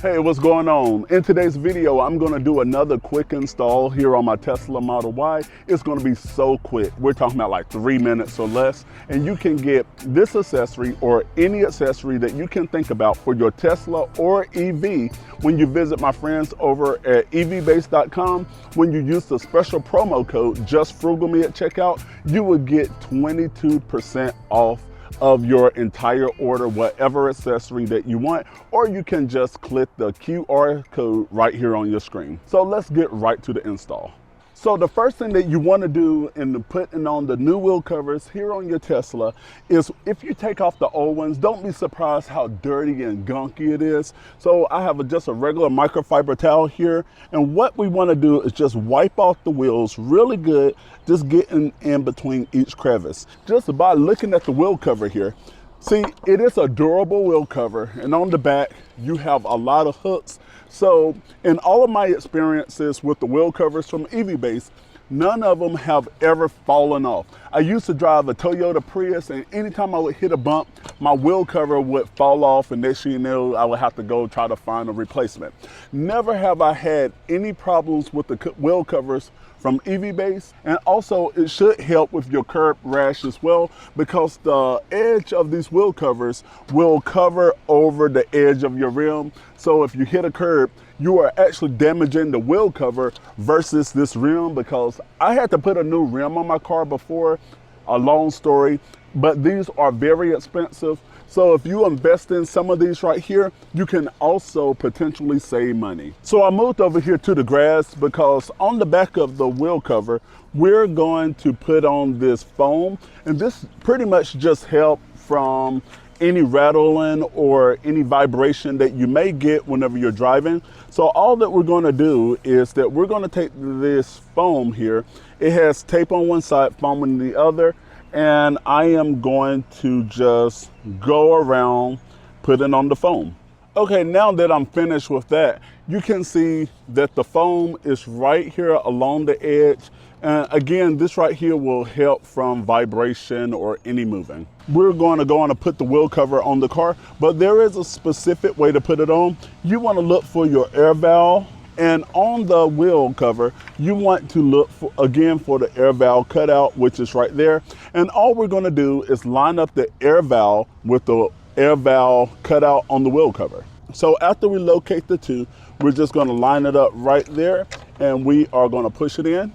Hey, what's going on? In today's video, I'm gonna do another quick install here on my Tesla Model Y. It's gonna be so quick. We're talking about like 3 minutes or less, and you can get this accessory or any accessory that you can think about for your Tesla or EV when you visit my friends over at evbase.com. When you use the special promo code JustFrugalMe at checkout, you will get 22% off of your entire order, whatever accessory that you want, or you can just click the QR code right here on your screen. So let's get right to the install. So the first thing that you want to do in putting on the new wheel covers here on your Tesla is, if you take off the old ones, don't be surprised how dirty and gunky it is. So I have just a regular microfiber towel here, and what we want to do is just wipe off the wheels really good, just getting in between each crevice. Just by looking at the wheel cover here, see, it is a durable wheel cover, and on the back you have a lot of hooks. So in all of my experiences with the wheel covers from EVBase, none of them have ever fallen off. I used to drive a Toyota Prius, and anytime I would hit a bump, my wheel cover would fall off, and next thing you know, I would have to go try to find a replacement. Never have I had any problems with the wheel covers from EVBase, and also it should help with your curb rash as well, because the edge of these wheel covers will cover over the edge of your rim. So if you hit a curb, you are actually damaging the wheel cover versus this rim, because I had to put a new rim on my car before. A long story, but these are very expensive. So if you invest in some of these right here, you can also potentially save money. So I moved over here to the grass, because on the back of the wheel cover, we're going to put on this foam, and this pretty much just helps from any rattling or any vibration that you may get whenever you're driving. So all that we're going to do is that we're going to take this foam here. It has tape on one side, foam on the other, and I am going to just go around putting on the foam. Okay, now that I'm finished with that, you can see that the foam is right here along the edge. And again, this right here will help from vibration or any moving. We're going to go on and put the wheel cover on the car, but there is a specific way to put it on. You want to look for your air valve, and on the wheel cover, you want to look for, again, for the air valve cutout, which is right there. And all we're going to do is line up the air valve with the air valve cutout on the wheel cover. So after we locate the two, we're just going to line it up right there, and we are going to push it in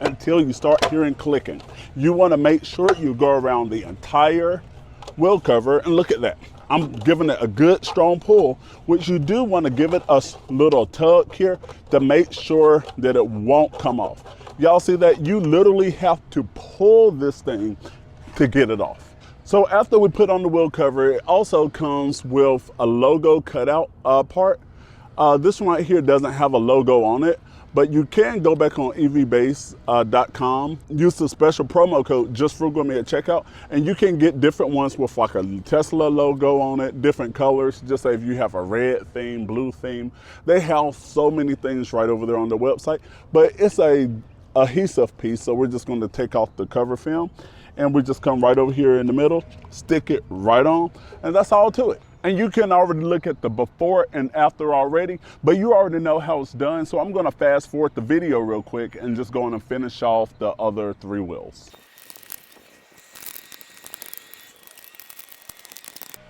until you start hearing clicking. You want to make sure you go around the entire wheel cover, and look at that. I'm giving it a good strong pull, which you do want to give it a little tug here to make sure that it won't come off. Y'all see that? You literally have to pull this thing to get it off. So after we put on the wheel cover, it also comes with a logo cutout part. This one right here doesn't have a logo on it, but you can go back on evbase.com, use the special promo code JustFrugalMe at checkout, and you can get different ones with like a Tesla logo on it, different colors. Just say if you have a red theme, blue theme, they have so many things right over there on the website. But it's a adhesive piece, so we're just going to take off the cover film, and we just come right over here in the middle, stick it right on, and that's all to it. And you can already look at the before and after already, but you already know how it's done. So I'm going to fast forward the video real quick and just go on and finish off the other 3 wheels.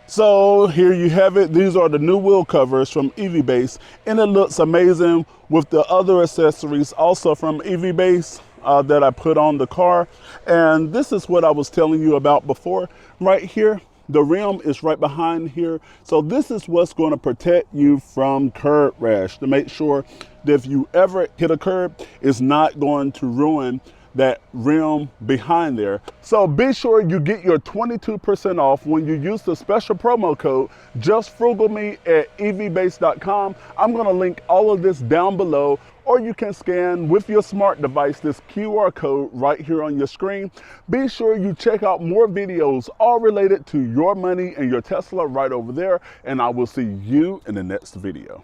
So here you have it. These are the new wheel covers from EVBase, and it looks amazing with the other accessories also from EVBase that I put on the car. And this is what I was telling you about before. Right here, the rim is right behind here. So this is what's going to protect you from curb rash, to make sure that if you ever hit a curb, it's not going to ruin that rim behind there. So be sure you get your 22% off when you use the special promo code JustFrugalMe at evbase.com. I'm going to link all of this down below, or you can scan with your smart device this QR code right here on your screen. Be sure you check out more videos all related to your money and your Tesla right over there, and I will see you in the next video.